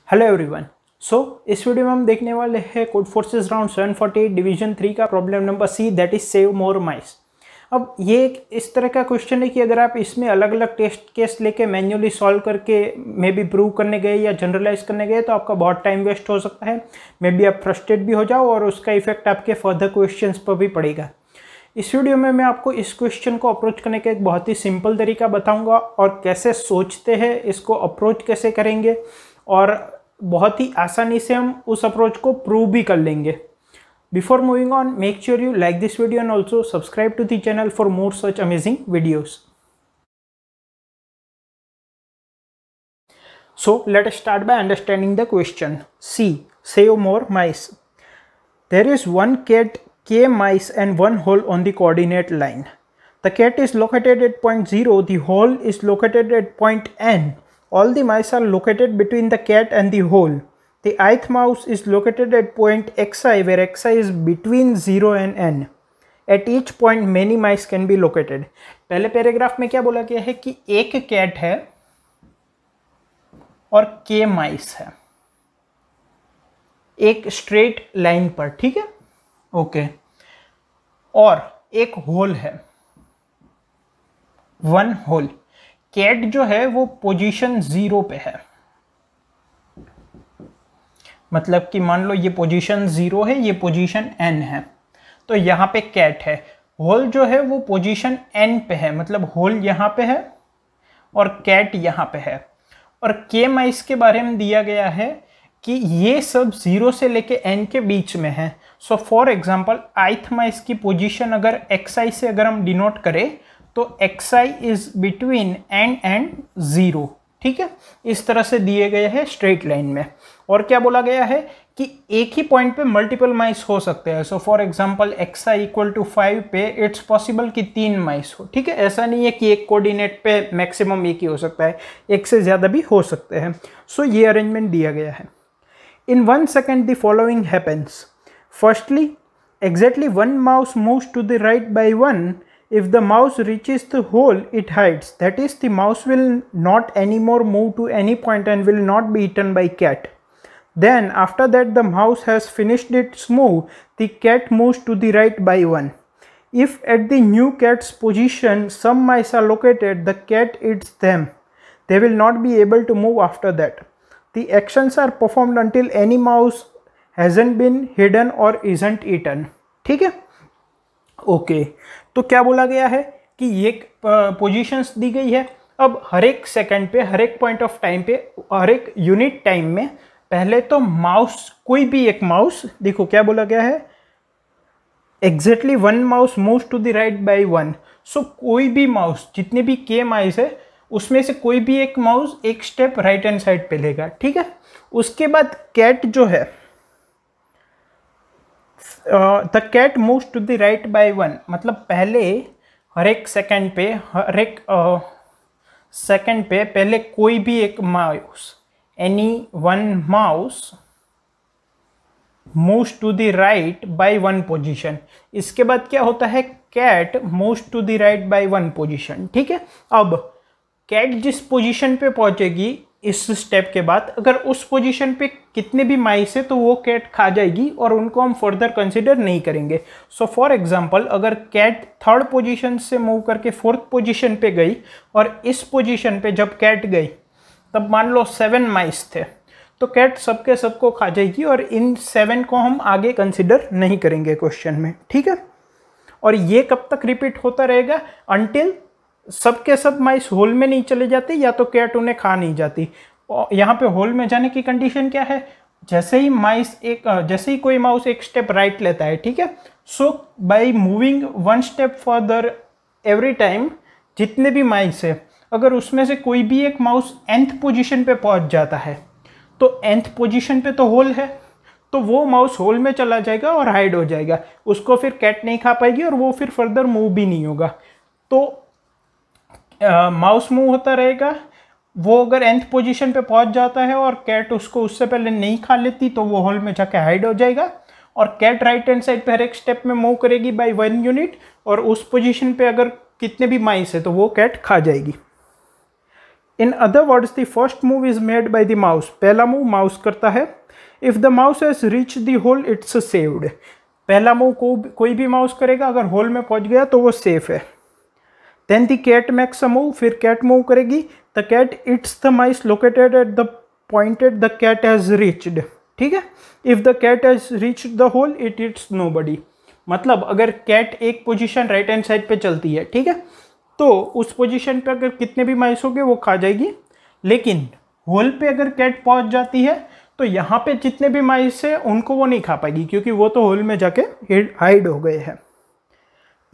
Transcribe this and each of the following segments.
Hello everyone. इस video में हम देखने वाले हैं कोड फोर्सेस राउंड 748 डिवीजन 3 का problem number C, that is save more mice. अब ये एक इस तरह का क्वेश्चन है कि अगर आप इसमें अलग अलग टेस्ट केस लेके मैन्युअली सॉल्व करके मे बी प्रूव करने गए या जनरलाइज करने गए तो आपका बहुत टाइम वेस्ट हो सकता है। मे बी आप फ्रस्ट्रेट भी हो जाओ और उसका इफेक्ट आपके फर्दर क्वेश्चंस पर भी पड़ेगा। इस वीडियो में मैं आपको इस क्वेश्चन को अप्रोच करने का एक बहुत ही सिंपल तरीका बताऊंगा और कैसे सोचते हैं, इसको अप्रोच कैसे करेंगे और बहुत ही आसानी से हम उस अप्रोच को प्रूव भी कर लेंगे। Before moving on, make sure you like this video and also subscribe to the channel for more such amazing videos. So let us start by understanding the question. C. Save more mice. There is one cat, k mice and one hole on the coordinate line. The cat is located at point 0, the hole is located at point n. All the mice are located between the cat and the hole. The ith mouse is located at point xi, where xi is between 0 and n. At each point many mice can be located. पहले paragraph में क्या बोला गया है कि एक cat है और के माइस है एक स्ट्रेट लाइन पर, ठीक है, ओके। और एक होल है, वन होल। कैट जो है वो पोजीशन 0 पे है, मतलब कि मान लो ये पोजीशन 0 है, ये पोजीशन n है, तो यहाँ पे कैट है। होल जो है वो पोजीशन n पे है, मतलब होल यहाँ पे है और कैट यहाँ पे है। और के माइस के बारे में दिया गया है कि ये सब 0 से लेके n के बीच में है। सो फॉर एग्जाम्पल ith माइस की पोजीशन अगर xi से अगर हम डिनोट करें तो xi is between n and 0, ठीक है। इस तरह से दिए गए हैं स्ट्रेट लाइन में। और क्या बोला गया है कि एक ही पॉइंट पे मल्टीपल माइस हो सकते हैं। So for example xi equal to 5 पे इट्स पॉसिबल कि 3 माइस हो, ठीक है। ऐसा नहीं है कि एक कोऑर्डिनेट पे मैक्सिमम एक ही हो सकता है, एक से ज़्यादा भी हो सकते हैं। सो ये अरेंजमेंट दिया गया है। In 1 second the following happens. Firstly, exactly 1 mouse moves to the right by 1. If the mouse reaches the hole, it hides. That is, the mouse will not anymore move to any point and will not be eaten by cat. Then, after that the mouse has finished its move, the cat moves to the right by 1. If at the new cat's position some mice are located, the cat eats them. They will not be able to move after that. The actions are performed until any mouse hasn't been hidden or isn't eaten. ठीक है, okay. तो क्या बोला गया है कि ये positions दी गई है। अब हर एक सेकंड पे, हर एक पॉइंट ऑफ टाइम पे, हर एक यूनिट टाइम में पहले तो माउस, कोई भी एक माउस, देखो क्या बोला गया है, exactly 1 mouse moves to the right by 1. So कोई भी माउस, जितने भी के माइस है उसमें से कोई भी एक माउस एक स्टेप राइट हैंड साइड पे लेगा, ठीक है। उसके बाद कैट जो है, the cat moves to the right by 1, मतलब पहले हर एक सेकंड पे, हर एक सेकंड पे पहले कोई भी एक mouse, any 1 mouse moves to the right by 1 position. इसके बाद क्या होता है, cat moves to the right by 1 position, ठीक है। अब कैट जिस पोजीशन पे पहुंचेगी इस स्टेप के बाद, अगर उस पोजीशन पे कितने भी माइस है तो वो कैट खा जाएगी और उनको हम फर्दर कंसिडर नहीं करेंगे। सो फॉर एग्जांपल अगर कैट 3rd पोजीशन से मूव करके 4th पोजीशन पे गई और इस पोजीशन पे जब कैट गई तब मान लो 7 माइस थे, तो कैट सबके सबको खा जाएगी और इन 7 को हम आगे कंसिडर नहीं करेंगे क्वेश्चन में, ठीक है। और ये कब तक रिपीट होता रहेगा, अंटिल सबके सब माइस होल में नहीं चले जाते या तो कैट उन्हें खा नहीं जाती। यहाँ पे होल में जाने की कंडीशन क्या है, जैसे ही कोई माउस एक स्टेप राइट लेता है, ठीक है। So by moving 1 step further every time, जितने भी माइस है अगर उसमें से कोई भी एक माउस nth पोजीशन पे पहुंच जाता है तो nth पोजीशन पे तो होल है, तो वो माउस होल में चला जाएगा और हाइड हो जाएगा, उसको फिर कैट नहीं खा पाएगी और वो फिर फर्दर मूव भी नहीं होगा। तो माउस मूव होता रहेगा, वो अगर nth पोजीशन पे पहुंच जाता है और कैट उसको उससे पहले नहीं खा लेती तो वो होल में जाके हाइड हो जाएगा और कैट राइट हैंड साइड पे हर एक स्टेप में मूव करेगी बाय 1 यूनिट और उस पोजीशन पे अगर कितने भी माइस है तो वो कैट खा जाएगी। In other words the first move is made by the mouse, पहला मूव माउस करता है। If the mouse has reach the hole it's saved, पहला मूव को कोई भी माउस करेगा, अगर होल में पहुंच गया तो वो सेफ है। Then the cat makes a move, फिर कैट मूव करेगी। The cat it's the mice located at the pointed the cat has reached, ठीक है। If the cat has reached the hole it it's nobody, मतलब अगर cat एक position right hand side पे चलती है, ठीक है, तो उस पोजीशन पे अगर कितने भी माइस होंगे वो खा जाएगी। लेकिन होल पे अगर कैट पहुंच जाती है तो यहाँ पे जितने भी माइस है उनको वो नहीं खा पाएगी, क्योंकि वो तो होल में जाके हाइड हो गए हैं।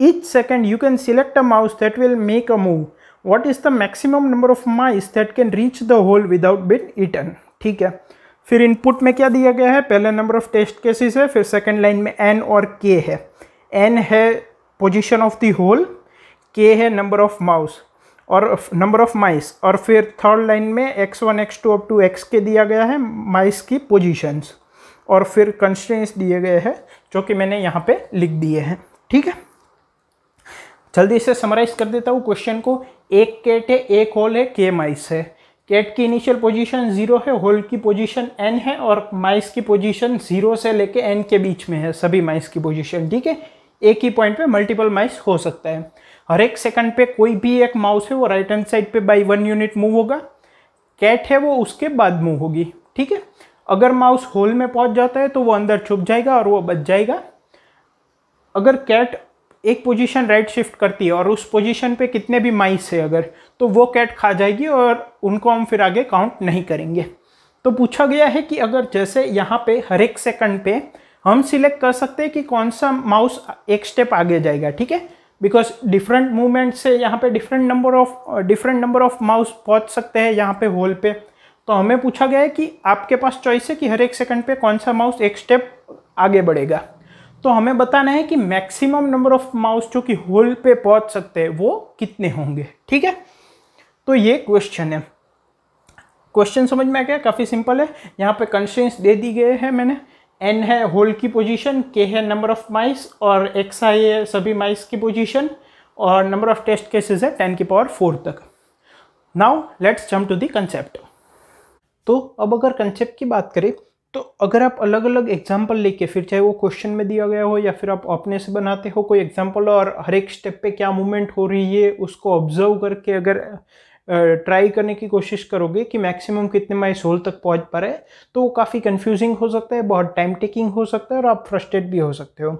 Each second you can select a mouse that will make a move. What is the maximum number of mice that can reach the hole without being eaten? ठीक है, फिर इनपुट में क्या दिया गया है, पहले नंबर ऑफ टेस्ट केसेस है, फिर सेकंड लाइन में n और k है। n है position of the hole, k है नंबर ऑफ माउस और नंबर ऑफ माइस, और फिर थर्ड लाइन में x1 x2 up to xk दिया गया है माइस की पोजीशंस, और फिर कंस्ट्रेंट्स दिए गए हैं जो कि मैंने यहाँ पे लिख दिए हैं। ठीक है, जल्दी से समराइज कर देता हूँ क्वेश्चन को। एक कैट है, एक होल है, k माइस है। कैट की इनिशियल पोजीशन 0 है, होल की पोजीशन n है, और माइस की पोजीशन 0 से लेके n के बीच में है सभी माइस की पोजीशन। ठीक है, एक ही पॉइंट पे मल्टीपल माइस हो सकता है। हर एक सेकंड पे कोई भी एक माउस है वो राइट हैंड साइड पे बाई 1 यूनिट मूव होगा। कैट है वो उसके बाद मूव होगी। ठीक है, अगर माउस होल में पहुंच जाता है तो वो अंदर छुप जाएगा और वो बच जाएगा। अगर कैट एक पोजीशन राइट शिफ्ट करती है और उस पोजीशन पे कितने भी माइस है अगर, तो वो कैट खा जाएगी और उनको हम फिर आगे काउंट नहीं करेंगे। तो पूछा गया है कि अगर जैसे यहाँ पे हर एक सेकंड पे हम सिलेक्ट कर सकते हैं कि कौन सा माउस एक स्टेप आगे जाएगा। ठीक है, बिकॉज डिफरेंट मूवमेंट से यहाँ पे डिफरेंट नंबर ऑफ माउस पहुँच सकते हैं यहाँ पे होल पे। तो हमें पूछा गया है कि आपके पास चॉइस है कि हर एक सेकंड पे कौन सा माउस एक स्टेप आगे बढ़ेगा। तो हमें बताना है कि मैक्सिमम नंबर ऑफ माउस जो कि होल पे पहुंच सकते हैं वो कितने होंगे। ठीक है, तो ये क्वेश्चन है। क्वेश्चन समझ में आ गया, काफ़ी सिंपल है। यहाँ पे कंस्ट्रेंट्स दे दी गए हैं मैंने। n है होल की पोजीशन, k है नंबर ऑफ माइस, और xi है सभी माइस की पोजीशन, और नंबर ऑफ टेस्ट केसेस है 10⁴ तक। Now let's jump to the concept. तो अब अगर कंसेप्ट की बात करें तो अगर आप अलग अलग एग्जाम्पल लेके, फिर चाहे वो क्वेश्चन में दिया गया हो या फिर आप अपने से बनाते हो कोई एग्जाम्पल, और हर एक स्टेप पे क्या मूवमेंट हो रही है उसको ऑब्जर्व करके अगर ट्राई करने की कोशिश करोगे कि मैक्सिमम कितने माइस होल तक पहुंच पा रहे हैं, तो वो काफ़ी कंफ्यूजिंग हो सकता है, बहुत टाइम टेकिंग हो सकता है और आप फ्रस्ट्रेट भी हो सकते हो।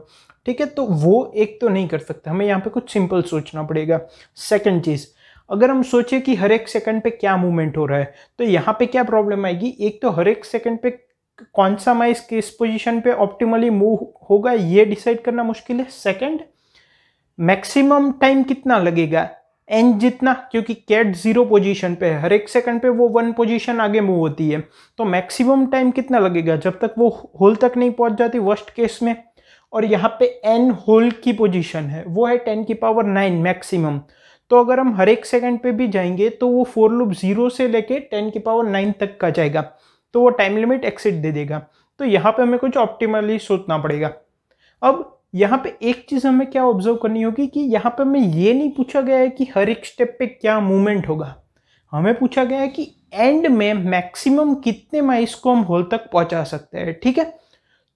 ठीक है, तो वो एक तो नहीं कर सकते, हमें यहाँ पे कुछ सिंपल सोचना पड़ेगा। सेकेंड चीज़, अगर हम सोचे कि हर एक सेकंड पे क्या मूवमेंट हो रहा है, तो यहाँ पे क्या प्रॉब्लम आएगी। एक तो हर एक सेकंड पे कौन सा माइस किस पोजीशन पे ऑप्टिमली मूव होगा ये डिसाइड करना मुश्किल है। सेकंड, मैक्सिमम टाइम कितना लगेगा, n जितना, क्योंकि कैट 0 पोजीशन पे है, हर एक सेकंड पे वो 1 पोजीशन आगे मूव होती है, तो मैक्सिमम टाइम कितना लगेगा जब तक वो होल तक नहीं पहुंच जाती वर्स्ट केस में। और यहाँ पे n होल की पोजीशन है वो है 10⁹ मैक्सिमम। तो अगर हम हर एक सेकंड पे भी जाएंगे तो वो फोर लूप 0 से लेके 10⁹ तक का जाएगा, तो वो टाइम लिमिट एक्सिड दे देगा। तो यहाँ पे हमें कुछ ऑप्टिमली सोचना पड़ेगा। अब यहाँ पे एक चीज़ हमें क्या ऑब्जर्व करनी होगी कि यहाँ पे हमें ये नहीं पूछा गया है कि हर एक स्टेप पे क्या मूवमेंट होगा, हमें पूछा गया है कि एंड में मैक्सिमम कितने माइस को हम होल तक पहुँचा सकते हैं। ठीक है,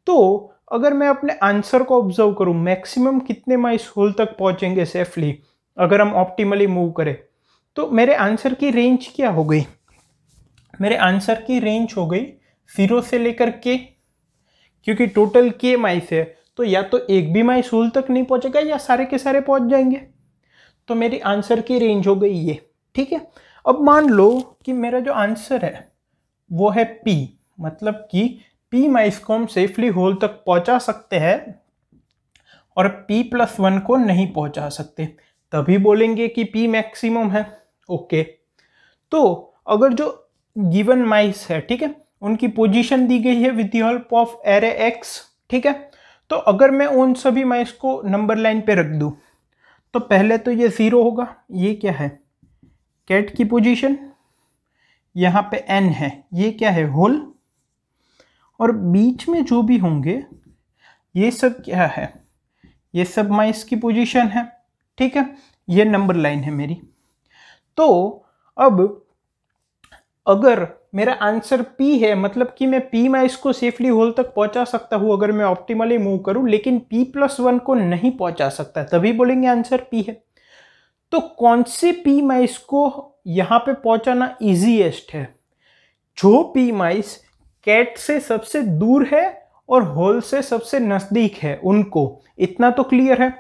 तो अगर मैं अपने आंसर को ऑब्जर्व करूँ, मैक्सिमम कितने माइस होल तक पहुँचेंगे सेफली अगर हम ऑप्टिमली मूव करें, तो मेरे आंसर की रेंज क्या हो गई, मेरे आंसर की रेंज हो गई 0 से लेकर k, क्योंकि टोटल k माइस है, तो या तो एक भी माइस होल तक नहीं पहुंचेगा या सारे के सारे पहुंच जाएंगे। तो मेरी आंसर की रेंज हो गई ये। ठीक है, अब मान लो कि मेरा जो आंसर है वो है p, मतलब कि p माइस को हम सेफली होल तक पहुंचा सकते हैं और p+1 को नहीं पहुंचा सकते, तभी बोलेंगे कि p मैक्सिमम है। ओके, तो अगर जो गिवन माइस है, ठीक है, उनकी पोजीशन दी गई है with the help of array x। ठीक है, तो अगर मैं उन सभी माइस को नंबर लाइन पे रख दूं तो पहले तो ये 0 होगा, ये क्या है कैट की पोजीशन, यहाँ पे n है, ये क्या है होल, और बीच में जो भी होंगे ये सब क्या है, ये सब माइस की पोजीशन है। ठीक है, ये नंबर लाइन है मेरी। तो अब अगर मेरा आंसर P है, मतलब कि मैं P माइस को सेफली होल तक पहुंचा सकता हूं अगर मैं ऑप्टिमली मूव करूं, लेकिन P+1 को नहीं पहुंचा सकता, तभी बोलेंगे आंसर P है। तो कौन से P माइस को यहां पे पहुंचाना इजीएस्ट है? जो P माइस कैट से सबसे दूर है और होल से सबसे नजदीक है, उनको। इतना तो क्लियर है।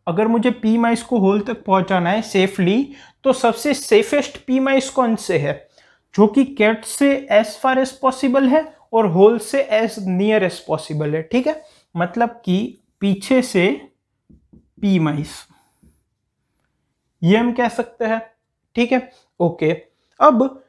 अगर मुझे P माइस को होल तक पहुंचाना है सेफली, तो सबसे सेफेस्ट P माइस कौन से है? जो कि कैट से एज फार एज पॉसिबल है और होल से एज नियर एज पॉसिबल है। ठीक है, मतलब कि पीछे से P माइस, ये हम कह सकते हैं। ठीक है, ओके। अब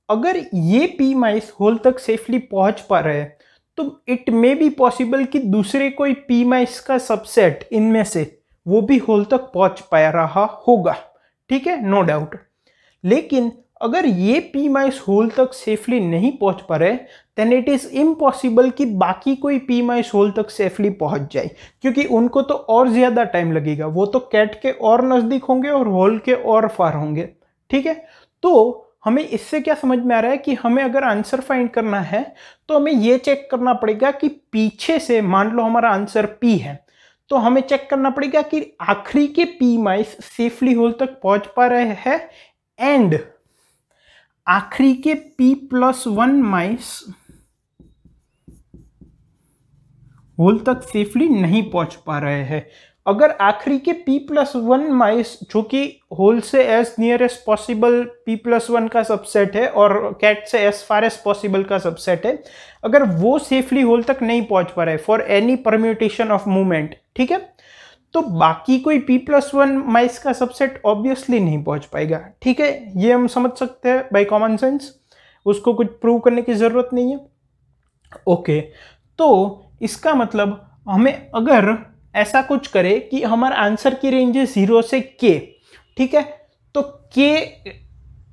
अगर ये P माइस होल तक सेफली पहुंच पा रहे हैं, तो इट मे बी पॉसिबल कि दूसरे कोई P माइस का सबसेट इनमें से वो भी होल तक पहुंच पा रहा होगा। ठीक है, नो डाउट। लेकिन अगर ये P माइस होल तक सेफली नहीं पहुंच पा रहे, देन इट इज इम्पॉसिबल कि बाकी कोई P माइस होल तक सेफली पहुंच जाए, क्योंकि उनको तो और ज्यादा टाइम लगेगा। वो तो कैट के और नजदीक होंगे और होल के और फार होंगे। ठीक है, तो हमें इससे क्या समझ में आ रहा है कि हमें अगर आंसर फाइंड करना है तो हमें यह चेक करना पड़ेगा कि पीछे से, मान लो हमारा आंसर P है, तो हमें चेक करना पड़ेगा कि आखिरी के P माइस सेफली होल तक पहुंच पा रहे हैं एंड आखिरी के P+1 माइस होल तक सेफली नहीं पहुंच पा रहे हैं। अगर आखिरी के P+1 माइस, जो कि होल से as near as possible P+1 का सबसेट है और कैट से एज फार एज पॉसिबल का सबसेट है, अगर वो सेफली होल तक नहीं पहुंच पा रहे for any permutation of movement, ठीक है, तो बाकी कोई P+1 माइस का सबसेट ऑब्वियसली नहीं पहुंच पाएगा। ठीक है, ये हम समझ सकते हैं बाय कॉमन सेंस, उसको कुछ प्रूव करने की जरूरत नहीं है। ओके, तो इसका मतलब हमें अगर ऐसा कुछ करे कि हमारा आंसर की रेंज है 0 से K, ठीक है, तो K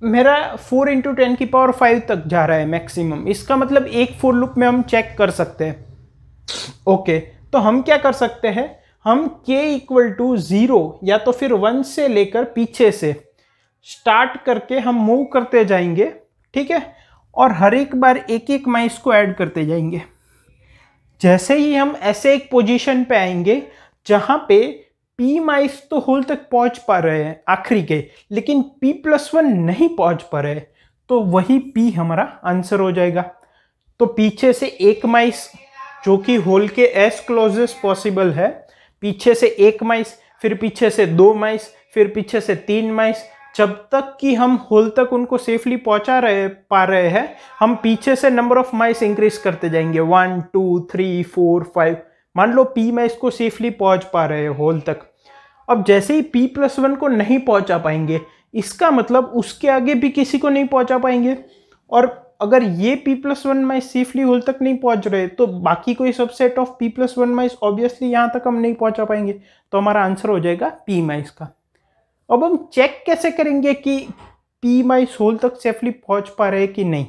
मेरा 4 × 10⁵ तक जा रहा है मैक्सिमम। इसका मतलब एक फोर लूप में हम चेक कर सकते हैं। ओके, तो हम क्या कर सकते हैं, हम K = 0 या तो फिर 1 से लेकर पीछे से स्टार्ट करके हम मूव करते जाएंगे। ठीक है, और हर एक बार एक एक माइस को ऐड करते जाएंगे। जैसे ही हम ऐसे एक पोजीशन पे आएंगे जहां पे P माइस तो होल तक पहुंच पा रहे हैं आखिरी के, लेकिन P+1 नहीं पहुंच पा रहे, तो वही P हमारा आंसर हो जाएगा। तो पीछे से एक माइस जो कि होल के एज क्लोजेस्ट पॉसिबल है, पीछे से एक माइस, फिर पीछे से 2 माइस, फिर पीछे से 3 माइस, जब तक कि हम होल तक उनको सेफली पहुंचा पा रहे हैं, हम पीछे से नंबर ऑफ माइस इंक्रीज करते जाएंगे 1 2 3 4 5। मान लो P माइस को सेफली पहुंच पा रहे हैं होल तक। अब जैसे ही P+1 को नहीं पहुंचा पाएंगे, इसका मतलब उसके आगे भी किसी को नहीं पहुंचा पाएंगे। और अगर ये P+1 माइस सेफली होल तक नहीं पहुंच रहे, तो बाकी कोई subset of P+1 mice obviously यहां तक हम नहीं पहुंचा पाएंगे। तो हमारा आंसर हो जाएगा P माइस का। अब हम चेक कैसे करेंगे कि P माइस होल तक सेफली पहुंच पा रहे हैं कि नहीं,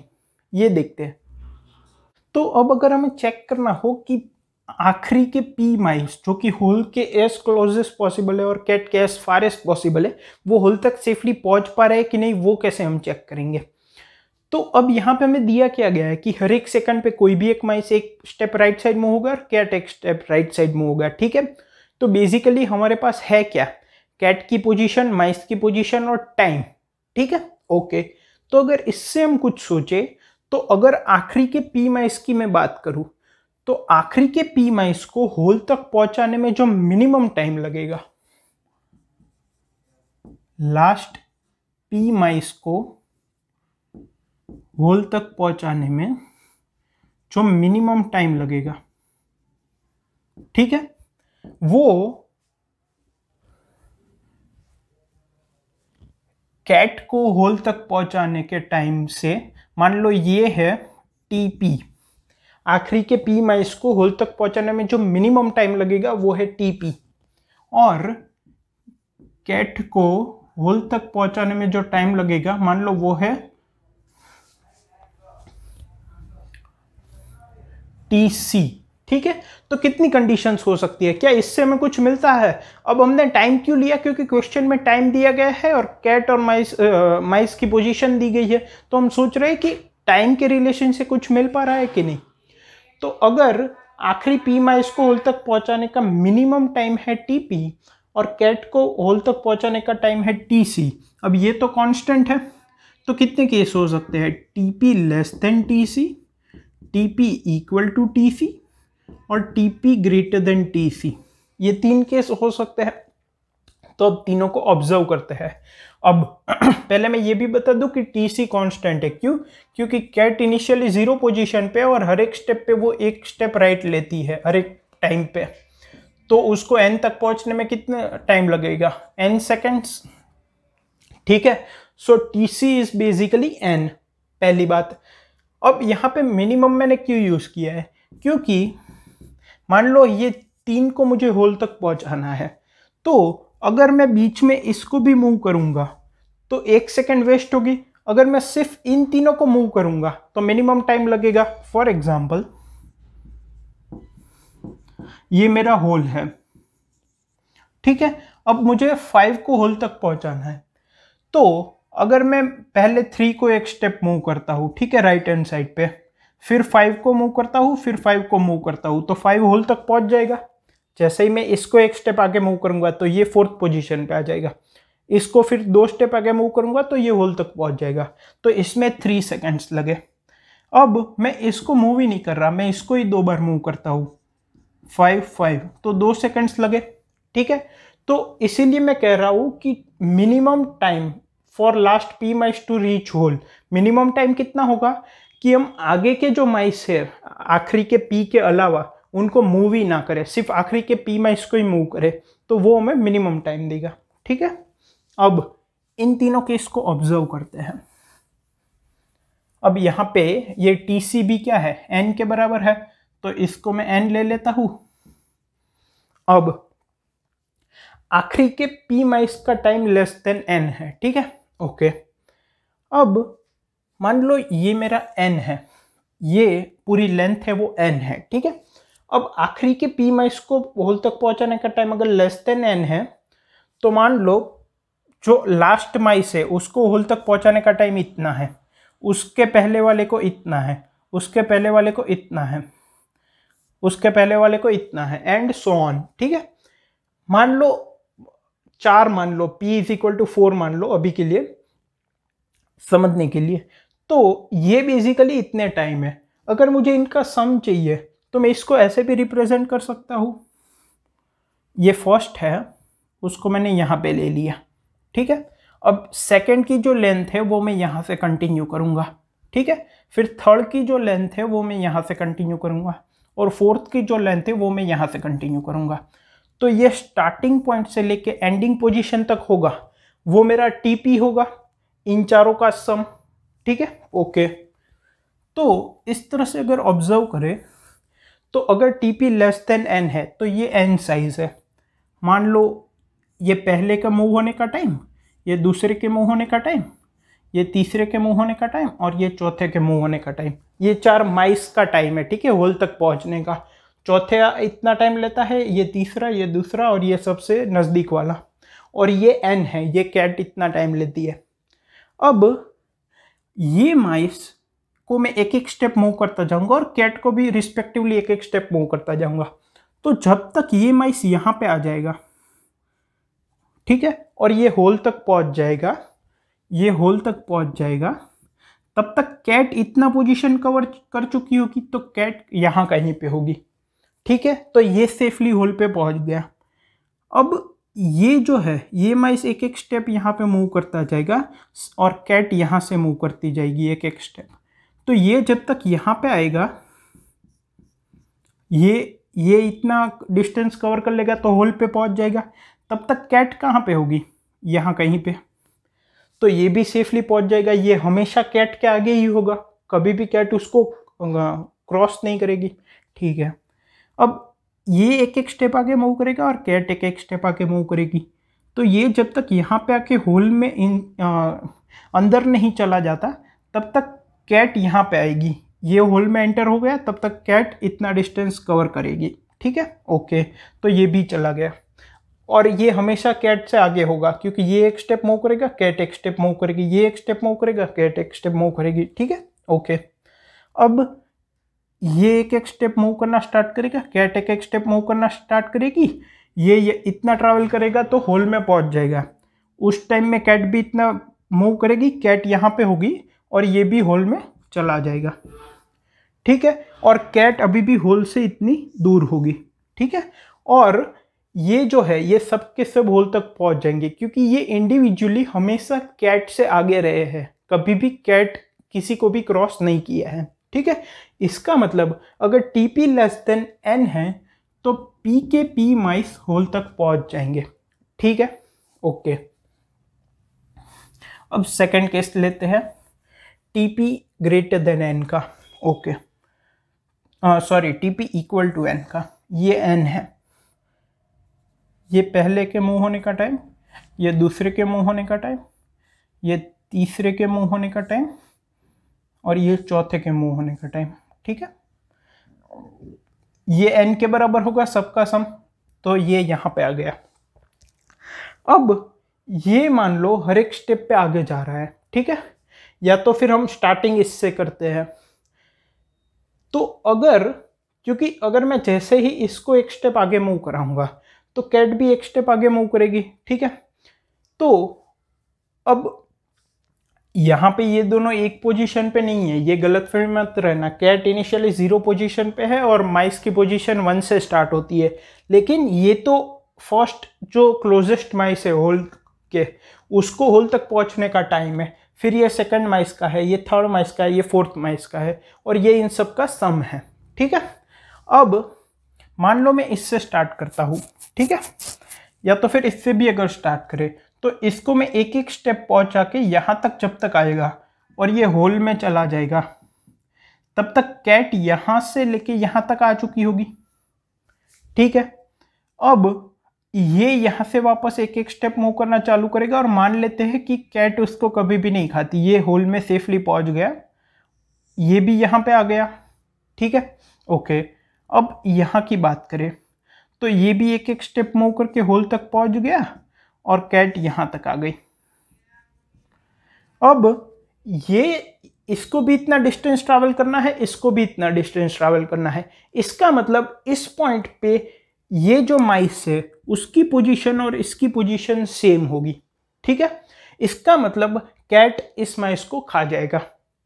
ये देखते हैं। तो अब अगर हमें चेक करना हो कि आखिरी के P माइस जो कि होल के एज क्लोजेस्ट पॉसिबल है और कैट के एज फार एज पॉसिबल है, वो होल तक सेफली पहुंच पा रहे हैं कि नहीं, वो कैसे हम चेक करेंगे। तो अब यहाँ पे हमें दिया क्या गया है कि हर एक सेकंड पे कोई भी एक माइस एक स्टेप राइट साइड मूव होगा और कैट एक स्टेप राइट साइड मूव होगा। ठीक है, तो बेसिकली हमारे पास है क्या, कैट की पोजीशन, माइस की पोजीशन और टाइम। ठीक है, ओके। तो अगर इससे हम कुछ सोचे, तो अगर आखिरी के P माइस की मैं बात करूं, तो आखिरी के P माइस को होल तक पहुंचाने में जो मिनिमम टाइम लगेगा, लास्ट P माइस को होल तक पहुंचाने में जो मिनिमम टाइम लगेगा, ठीक है, वो कैट को होल तक पहुंचाने के टाइम से, मान लो ये है TP, आखिरी के P माइस को होल तक पहुंचाने में जो मिनिमम टाइम लगेगा वो है TP, और कैट को होल तक पहुंचाने में जो टाइम लगेगा मान लो वो है TC। ठीक है, तो कितनी कंडीशंस हो सकती है, क्या इससे हमें कुछ मिलता है? अब हमने टाइम क्यों लिया, क्योंकि क्वेश्चन में टाइम दिया गया है और कैट और माइस की पोजीशन दी गई है, तो हम सोच रहे हैं कि टाइम के रिलेशन से कुछ मिल पा रहा है कि नहीं। तो अगर आखिरी पी माइस को होल तक पहुंचाने का मिनिमम टाइम है टीपी और कैट को होल तक पहुंचाने का टाइम है टीसी, अब ये तो कांस्टेंट है, तो कितने केस हो सकते हैं? TP less than TC, TP equal to TC और टीपी ग्रेटर देन टीसी, ये 3 केस हो सकते हैं। तो अब तीनों को ऑब्जर्व करते हैं। अब पहले मैं ये भी बता दूं कि टीसी कांस्टेंट है, क्यों? क्योंकि कैट इनिशियली 0 पोजीशन पे और हर एक स्टेप पे वो एक स्टेप राइट लेती है हर एक टाइम पे, तो उसको n तक पहुंचने में कितना टाइम लगेगा? n सेकेंड्स, ठीक है। सो टीसी इज बेसिकली n, पहली बात। अब यहाँ पे मिनिमम मैंने क्यों यूज किया है? क्योंकि मान लो ये 3 को मुझे होल तक पहुंचाना है, तो अगर मैं बीच में इसको भी मूव करूंगा तो 1 सेकेंड वेस्ट होगी। अगर मैं सिर्फ इन तीनों को मूव करूंगा तो मिनिमम टाइम लगेगा। फॉर एग्जाम्पल ये मेरा होल है, ठीक है। अब मुझे 5 को होल तक पहुंचाना है, तो अगर मैं पहले 3 को एक स्टेप मूव करता हूं, ठीक है, राइट हैंड साइड पे, फिर 5 को मूव करता हूं, फिर 5 को मूव करता हूं, तो 5 होल तक पहुंच जाएगा। जैसे ही मैं इसको एक स्टेप आगे मूव करूंगा तो ये 4th पोजीशन पे आ जाएगा, इसको फिर 2 स्टेप आगे मूव करूंगा तो ये होल तक पहुंच जाएगा। तो इसमें 3 सेकेंड्स लगे। अब मैं इसको मूव ही नहीं कर रहा, मैं इसको ही 2 बार मूव करता हूं, 5 तो 2 सेकेंड्स लगे, ठीक है। तो इसीलिए मैं कह रहा हूं कि minimum time for last P mice to reach hole, minimum time कितना होगा कि हम आगे के जो माइस है आखिरी के पी के अलावा उनको मूव ही ना करें, सिर्फ आखिरी के पी माइस को ही मूव करे, तो वो हमें मिनिमम टाइम देगा, ठीक है। अब इन तीनों केस को ऑब्जर्व करते हैं। अब यहाँ पे ये टीसी भी क्या है? n के बराबर है, तो इसको मैं n ले लेता हूं। अब आखिरी के पी माइस का टाइम लेस देन n है, ठीक है, ओके। अब मान लो ये मेरा n है, ये पूरी लेंथ है वो n है, ठीक है। अब आखिरी के पी माइस को होल तक पहुंचाने का टाइम अगर लेस देन n है, तो मान लो जो लास्ट माइस है उसको होल तक पहुंचाने का टाइम इतना है, उसके पहले वाले को इतना है, उसके पहले वाले को इतना है, उसके पहले वाले को इतना है, एंड सो ऑन, ठीक है। मान लो 4 मान लो, p इज इक्वल टू 4 मान लो अभी के लिए समझने के लिए, तो ये बेसिकली इतने टाइम है। अगर मुझे इनका सम चाहिए तो मैं इसको ऐसे भी रिप्रेजेंट कर सकता हूं, ये फर्स्ट है उसको मैंने यहां पे ले लिया, ठीक है। अब सेकंड की जो लेंथ है वो मैं यहां से कंटिन्यू करूंगा, ठीक है। फिर थर्ड की जो लेंथ है वो मैं यहां से कंटिन्यू करूंगा और फोर्थ की जो लेंथ है वो मैं यहां से कंटिन्यू करूंगा। तो ये स्टार्टिंग पॉइंट से लेके एंडिंग पोजीशन तक होगा, वो मेरा टीपी होगा, इन चारों का सम, ठीक है, ओके। तो इस तरह से अगर ऑब्जर्व करें तो अगर टीपी लेस देन n है तो ये n साइज है। मान लो ये पहले का मूव होने का टाइम, ये दूसरे के मूव होने का टाइम, ये तीसरे के मूव होने का टाइम और ये चौथे के मूव होने का टाइम, ये 4 माइस का टाइम है, ठीक है, होल तक पहुंचने का। चौथे इतना टाइम लेता है, ये तीसरा, ये दूसरा और ये सबसे नज़दीक वाला, और ये n है, ये कैट इतना टाइम लेती है। अब ये माइस को मैं एक एक स्टेप मूव करता जाऊंगा और कैट को भी रिस्पेक्टिवली एक एक स्टेप मूव करता जाऊंगा। तो जब तक ये माइस यहाँ पे आ जाएगा, ठीक है, और ये होल तक पहुंच जाएगा, ये होल तक पहुंच जाएगा, तब तक कैट इतना पोजीशन कवर कर चुकी होगी, तो कैट यहाँ कहीं पे होगी, ठीक है। तो ये सेफली होल पे पहुंच गया। अब ये जो है ये माइस एक एक स्टेप यहाँ पे मूव करता जाएगा और कैट यहाँ से मूव करती जाएगी एक एक स्टेप। तो ये जब तक यहाँ पे आएगा, ये इतना डिस्टेंस कवर कर लेगा तो होल पे पहुँच जाएगा। तब तक कैट कहाँ पे होगी? यहाँ कहीं पे। तो ये भी सेफली पहुँच जाएगा। ये हमेशा कैट के आगे ही होगा, कभी भी कैट उसको क्रॉस नहीं करेगी, ठीक है। अब ये एक एक स्टेप आगे मूव करेगा और कैट एक एक स्टेप आगे मूव करेगी। तो ये जब तक यहाँ पे आके होल में अंदर नहीं चला जाता, तब तक कैट यहाँ पे आएगी, ये होल में एंटर हो गया तब तक कैट इतना डिस्टेंस कवर करेगी, ठीक है। ओके, तो ये भी चला गया और ये हमेशा कैट से आगे होगा क्योंकि ये एक स्टेप मूव करेगा, कैट एक स्टेप मूव करेगी, ये एक स्टेप मूव करेगा, कैट एक स्टेप मूव करेगी, ठीक है। ओके, अब ये एक एक स्टेप मूव करना स्टार्ट करेगा, कैट एक एक स्टेप मूव करना स्टार्ट करेगी, ये इतना ट्रैवल करेगा तो होल में पहुंच जाएगा। उस टाइम में कैट भी इतना मूव करेगी, कैट यहाँ पे होगी और ये भी होल में चला जाएगा, ठीक है। और कैट अभी भी होल से इतनी दूर होगी, ठीक है। और ये जो है ये सब के सब होल तक पहुंच जाएंगे क्योंकि ये इंडिविजुअली हमेशा कैट से आगे रहे हैं, कभी भी कैट किसी को भी क्रॉस नहीं किया है, ठीक है। इसका मतलब अगर TP लेस देन N है तो P के P माइस होल तक पहुंच जाएंगे, ठीक है। ओके, अब सेकंड केस लेते हैं TP ग्रेटर देन N का। Okay, sorry, TP equal to N का। ये N है, ये पहले के मूव होने का टाइम, ये दूसरे के मूव होने का टाइम, ये तीसरे के मूव होने का टाइम और ये चौथे के मूव होने का टाइम, ठीक है। ये N के बराबर होगा सबका सम, तो ये यहाँ पे आ गया। अब ये मान लो हर एक स्टेप पे आगे जा रहा है, ठीक है। या तो फिर हम स्टार्टिंग इससे करते हैं, तो क्योंकि अगर मैं जैसे ही इसको एक स्टेप आगे मूव कराऊंगा तो कैट भी एक स्टेप आगे मूव करेगी, ठीक है। तो अब यहाँ पे ये दोनों एक पोजीशन पे नहीं है, ये गलत फहमी मत रहना। कैट इनिशियली 0 पोजीशन पे है और माइस की पोजीशन 1 से स्टार्ट होती है, लेकिन ये तो फर्स्ट जो क्लोजेस्ट माइस है होल के, उसको होल तक पहुँचने का टाइम है। फिर ये सेकंड माइस का है, ये थर्ड माइस का है, ये फोर्थ माइस का है और ये इन सब का सम है, ठीक है। अब मान लो मैं इससे स्टार्ट करता हूँ, ठीक है, या तो फिर इससे भी अगर स्टार्ट करे तो इसको मैं एक एक स्टेप पहुंचा के यहाँ तक जब तक आएगा और ये होल में चला जाएगा तब तक कैट यहाँ से लेके यहाँ तक आ चुकी होगी, ठीक है। अब ये यहाँ से वापस एक एक स्टेप मूव करना चालू करेगा और मान लेते हैं कि कैट उसको कभी भी नहीं खाती, ये होल में सेफली पहुंच गया, ये भी यहाँ पे आ गया, ठीक है। ओके, अब यहाँ की बात करें तो ये भी एक एक स्टेप मूव करके होल तक पहुंच गया और कैट यहाँ तक आ गई। अब ये इसको भी इतना डिस्टेंस ट्रैवल करना है, इसको भी इतना डिस्टेंस ट्रैवल करना है। इसका मतलब इस पॉइंट पे ये जो माइस है उसकी पोजीशन और इसकी पोजीशन सेम होगी, ठीक है। इसका मतलब कैट इस माइस को खा जाएगा,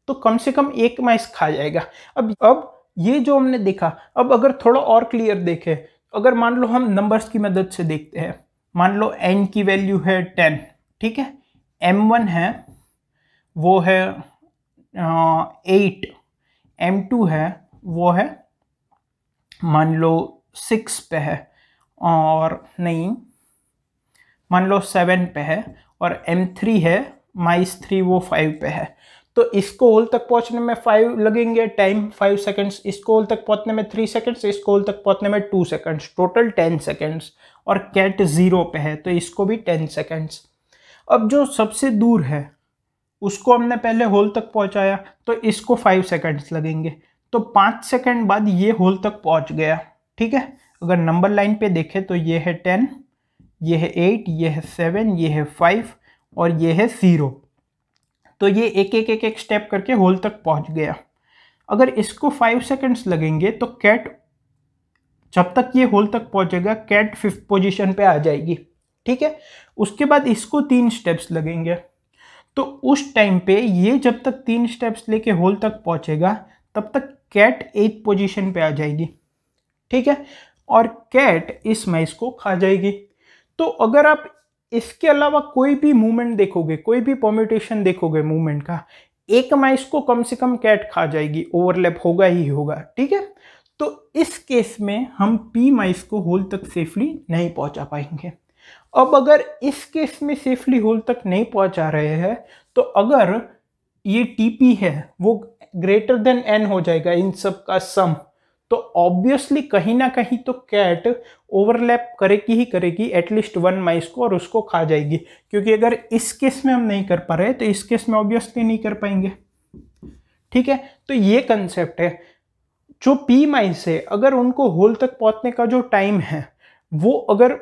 तो कम से कम एक माइस खा जाएगा। अब ये जो हमने देखा, अब अगर थोड़ा और क्लियर देखें, अगर मान लो हम नंबर्स की मदद से देखते हैं, मान लो n की वैल्यू है 10, ठीक है, m1 है वो है 8, m2 है वो है मान लो 6 पे है, और नहीं मान लो 7 पे है, और m3 है माइस 3 वो 5 पे है। तो इसको होल तक पहुंचने में 5 लगेंगे टाइम, 5 सेकंड्स, इसको होल तक पहुंचने में 3 सेकंड्स, इसको होल तक पहुंचने में 2 सेकंड्स, टोटल 10 सेकंड्स। और कैट 0 पे है तो इसको भी 10 सेकंड्स। अब जो सबसे दूर है उसको हमने पहले होल तक पहुंचाया तो इसको 5 सेकंड्स लगेंगे, तो 5 सेकंड बाद ये होल तक पहुंच गया, ठीक है। अगर नंबर लाइन पे देखें तो ये है 10, ये है 8, ये है 7, ये है 5 और ये है 0। तो ये एक एक स्टेप करके होल तक पहुंच गया। अगर इसको 5 सेकंड्स लगेंगे तो कैट जब तक ये होल तक पहुंचेगा कैट 5th पोजीशन पे आ जाएगी, ठीक है। उसके बाद इसको 3 स्टेप्स लगेंगे, तो उस टाइम पे ये जब तक 3 स्टेप्स लेके होल तक पहुंचेगा तब तक कैट 8th पोजीशन पे आ जाएगी, ठीक है, और कैट इस माइस को खा जाएगी। तो अगर आप इसके अलावा कोई भी मूवमेंट देखोगे, कोई भी परम्यूटेशन देखोगे मूवमेंट का, एक माइस को कम से कम कैट खा जाएगी, ओवरलैप होगा ही होगा, ठीक है। तो इस केस में हम पी माइस को होल तक सेफली नहीं पहुंचा पाएंगे। अब अगर इस केस में सेफली होल तक नहीं पहुंचा रहे हैं तो अगर ये टीपी है वो ग्रेटर देन एन हो जाएगा इन सब का सम, तो ऑब्वियसली कहीं ना कहीं तो कैट ओवरलैप करेगी ही करेगी एटलीस्ट 1 माइस को और उसको खा जाएगी, क्योंकि अगर इस केस में हम नहीं कर पा रहे तो इस केस में ऑब्वियसली नहीं कर पाएंगे, ठीक है, तो ये कंसेप्ट है। जो पी माइस है अगर उनको होल तक पहुंचने का जो टाइम है वो अगर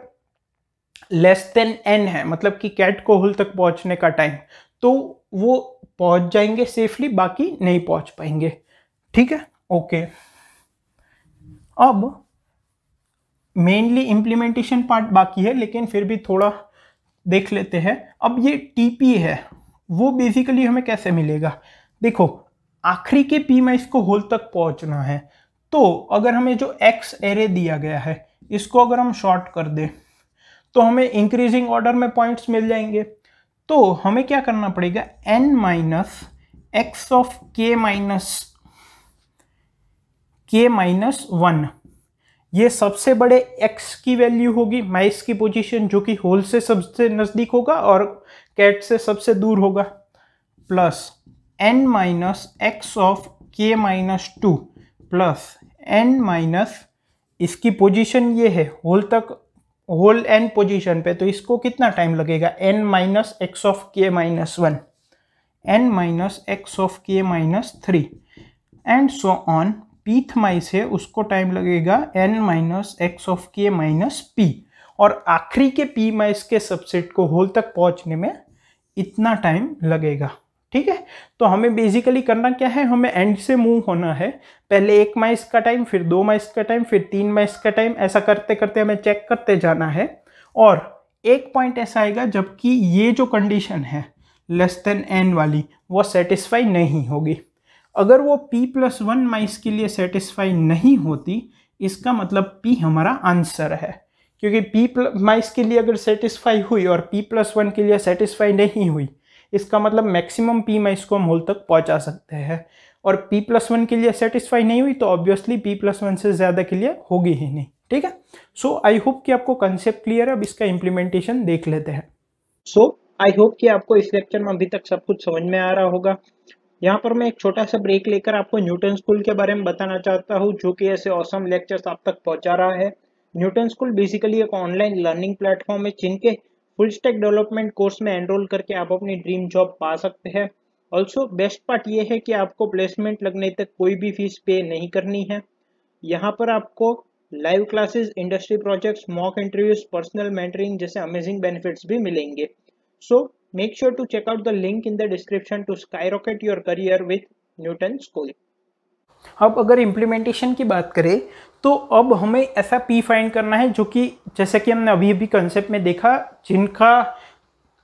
लेस देन एन है, मतलब कि कैट को होल तक पहुंचने का टाइम, तो वो पहुंच जाएंगे सेफली, बाकी नहीं पहुंच पाएंगे। ठीक है, ओके। अब मेनली इम्प्लीमेंटेशन पार्ट बाकी है, लेकिन फिर भी थोड़ा देख लेते हैं। अब ये टीपी है वो बेसिकली हमें कैसे मिलेगा? देखो, आखिरी के पी में इसको होल तक पहुंचना है, तो अगर हमें जो एक्स एरे दिया गया है इसको अगर हम शॉर्ट कर दें तो हमें इंक्रीजिंग ऑर्डर में पॉइंट्स मिल जाएंगे। तो हमें क्या करना पड़ेगा, n minus X of k minus 1, ये सबसे बड़े x की वैल्यू होगी, माइस की पोजीशन, जो कि होल से सबसे नज़दीक होगा और कैट से सबसे दूर होगा, plus n minus X of k minus 2 plus n minus इसकी पोजीशन ये है होल तक, होल n पोजीशन पे, तो इसको कितना टाइम लगेगा, n minus X of k minus 1, n minus X of k minus 3 and so on. Pth mice है उसको टाइम लगेगा n minus X of k minus p, और आखिरी के p माइस के सबसेट को होल तक पहुंचने में इतना टाइम लगेगा। ठीक है, तो हमें बेसिकली करना क्या है, हमें एंड से मूव होना है, पहले एक माइस का टाइम, फिर 2 माइस का टाइम, फिर 3 माइस का टाइम, ऐसा करते करते हमें चेक करते जाना है। और एक पॉइंट ऐसा आएगा जबकि ये जो कंडीशन है लेस देन n वाली वो सेटिस्फाई नहीं होगी। अगर वो p+1 माइस के लिए सेटिस्फाई नहीं होती, इसका मतलब p हमारा आंसर है, क्योंकि p माइस के लिए अगर सेटिस्फाई हुई और p+1 के लिए सेटिस्फाई नहीं हुई, इसका मतलब मैक्सिमम p माइस को हम होल तक पहुंचा सकते हैं, और p+1 के लिए सेटिस्फाई नहीं हुई तो ऑब्वियसली p+1 से ज़्यादा के लिए होगी ही नहीं। ठीक है, सो आई होप कि आपको कंसेप्ट क्लियर है। अब इसका इम्प्लीमेंटेशन देख लेते हैं। सो आई होप कि आपको इस लेक्चर में अभी तक सब कुछ समझ में आ रहा होगा। यहाँ पर मैं एक छोटा सा ब्रेक लेकर आपको न्यूटन स्कूल के बारे में बताना चाहता हूँ, जो कि ऐसे ऑसम लेक्चर्स आप तक पहुँचा रहा है। न्यूटन स्कूल बेसिकली एक ऑनलाइन लर्निंग प्लेटफॉर्म है, जिनके फुल स्टैक डेवलपमेंट कोर्स में एनरोल करके आप अपनी ड्रीम जॉब पा सकते हैं। ऑल्सो बेस्ट पार्ट ये है कि आपको प्लेसमेंट लगने तक कोई भी फीस पे नहीं करनी है। यहाँ पर आपको live classes, industry projects, mock interviews, personal mentoring जैसे अमेजिंग बेनिफिट्स भी मिलेंगे। So make sure to check out the link in the description to skyrocket your career with Newton School. अब अगर इम्प्लीमेंटेशन की बात करें तो अब हमें ऐसा पी फाइंड करना है जो कि जैसे कि हमने अभी अभी कंसेप्ट में देखा, जिनका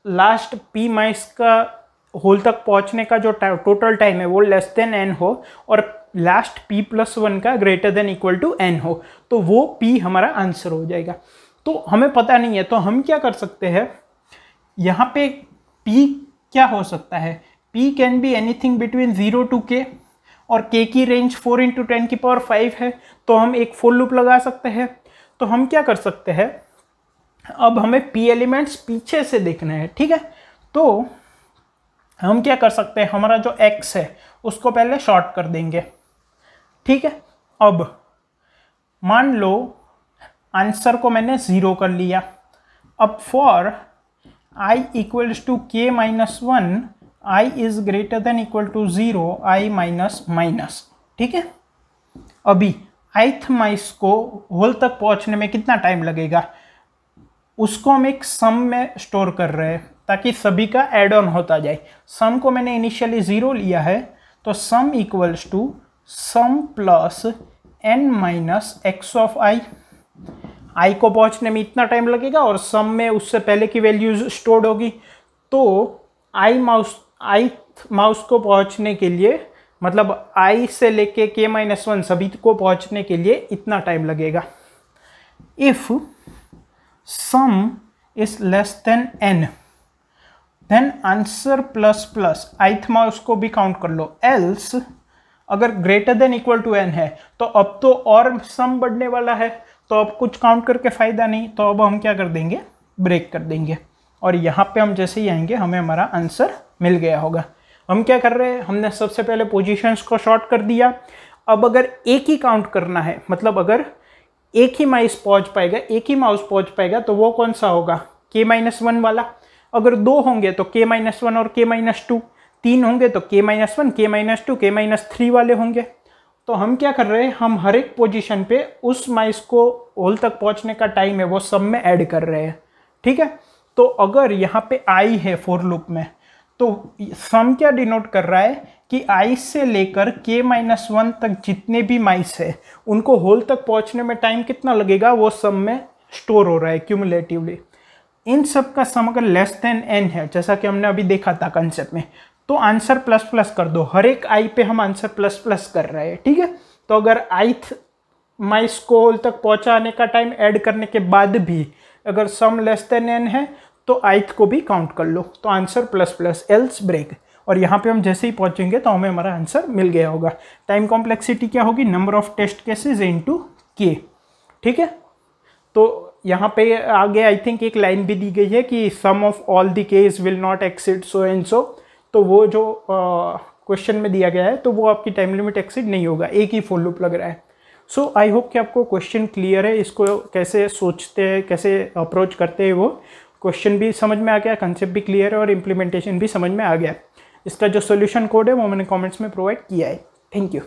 लास्ट पी माइस का होल तक पहुंचने का जो टोटल टाइम है वो लेस देन n हो और लास्ट p+1 का greater than equal to n हो, तो वो p हमारा आंसर हो जाएगा। तो हमें पता नहीं है, तो हम क्या कर सकते हैं, यहाँ पे p क्या हो सकता है, p can be anything between 0 to k, और k की रेंज 4 × 10⁵ है, तो हम एक फॉर लूप लगा सकते हैं। तो हम क्या कर सकते हैं, अब हमें p एलिमेंट्स पीछे से देखना है। ठीक है, तो हम क्या कर सकते हैं, हमारा जो x है उसको पहले शॉर्ट कर देंगे। ठीक है, अब मान लो आंसर को मैंने 0 कर लिया। अब for I equals to k minus 1, I is greater than equal to 0, I minus minus। ठीक है, अभी ith माइस को होल तक पहुंचने में कितना टाइम लगेगा, उसको हम एक सम में स्टोर कर रहे हैं ताकि सभी का एड ऑन होता जाए। सम को मैंने इनिशियली 0 लिया है, तो sum equals to sum plus n minus X of I को पहुंचने में इतना टाइम लगेगा और सम में उससे पहले की वैल्यूज स्टोर्ड होगी, तो आई माउस को पहुंचने के लिए, मतलब आई से लेके k-1 सभी को पहुंचने के लिए इतना टाइम लगेगा। If sum is less than n, then answer plus plus ith mouse को भी काउंट कर लो, एल्स अगर greater than equal to n है तो अब तो और सम बढ़ने वाला है, तो अब कुछ काउंट करके फ़ायदा नहीं, तो अब हम क्या कर देंगे, ब्रेक कर देंगे, और यहाँ पे हम जैसे ही आएंगे हमें हमारा आंसर मिल गया होगा। हम क्या कर रहे हैं, हमने सबसे पहले पोजीशंस को शॉर्ट कर दिया। अब अगर एक ही काउंट करना है, मतलब अगर एक ही माउस पहुँच पाएगा, एक ही माउस पहुँच पाएगा, तो वो कौन सा होगा, k-1 वाला। अगर 2 होंगे तो k-1 और k-2, 3 होंगे तो k-1, k-2, k-3 वाले होंगे। तो हम क्या कर रहे हैं, हम हर एक पोजीशन पे उस माइस को होल तक पहुंचने का टाइम है वो सब में ऐड कर रहे हैं, ठीक है। तो अगर यहाँ पे i है फॉर लूप में, तो सम क्या डिनोट कर रहा है कि i से लेकर k-1 तक जितने भी माइस है उनको होल तक पहुंचने में टाइम कितना लगेगा वो सम में स्टोर हो रहा है क्यूमुलेटिवली। इन सब का सम अगर लेस देन n है, जैसा कि हमने अभी देखा था कंसेप्ट में, तो आंसर प्लस प्लस कर दो। हर एक i पे हम आंसर प्लस प्लस कर रहे हैं, ठीक है। तो अगर ith माइस को होल तक पहुंचाने का टाइम ऐड करने के बाद भी अगर सम लेस देन n है तो ith को भी काउंट कर लो, तो answer plus plus, else break. और यहाँ पे हम जैसे ही पहुंचेंगे तो हमें हमारा आंसर मिल गया होगा। टाइम कॉम्प्लेक्सिटी क्या होगी, number of test cases into k, ठीक है। तो यहाँ पे आगे आई थिंक एक लाइन भी दी गई है कि sum of all the case will not exceed so and so. तो वो जो क्वेश्चन में दिया गया है तो वो आपकी टाइम लिमिट एक्सीड नहीं होगा, एक ही फॉर लूप लग रहा है। सो आई होप कि आपको क्वेश्चन क्लियर है, इसको कैसे सोचते हैं, कैसे अप्रोच करते हैं, वो क्वेश्चन भी समझ में आ गया, कंसेप्ट भी क्लियर है और इम्प्लीमेंटेशन भी समझ में आ गया। इसका जो सोल्यूशन कोड है वो मैंने कमेंट्स में प्रोवाइड किया है। Thank you.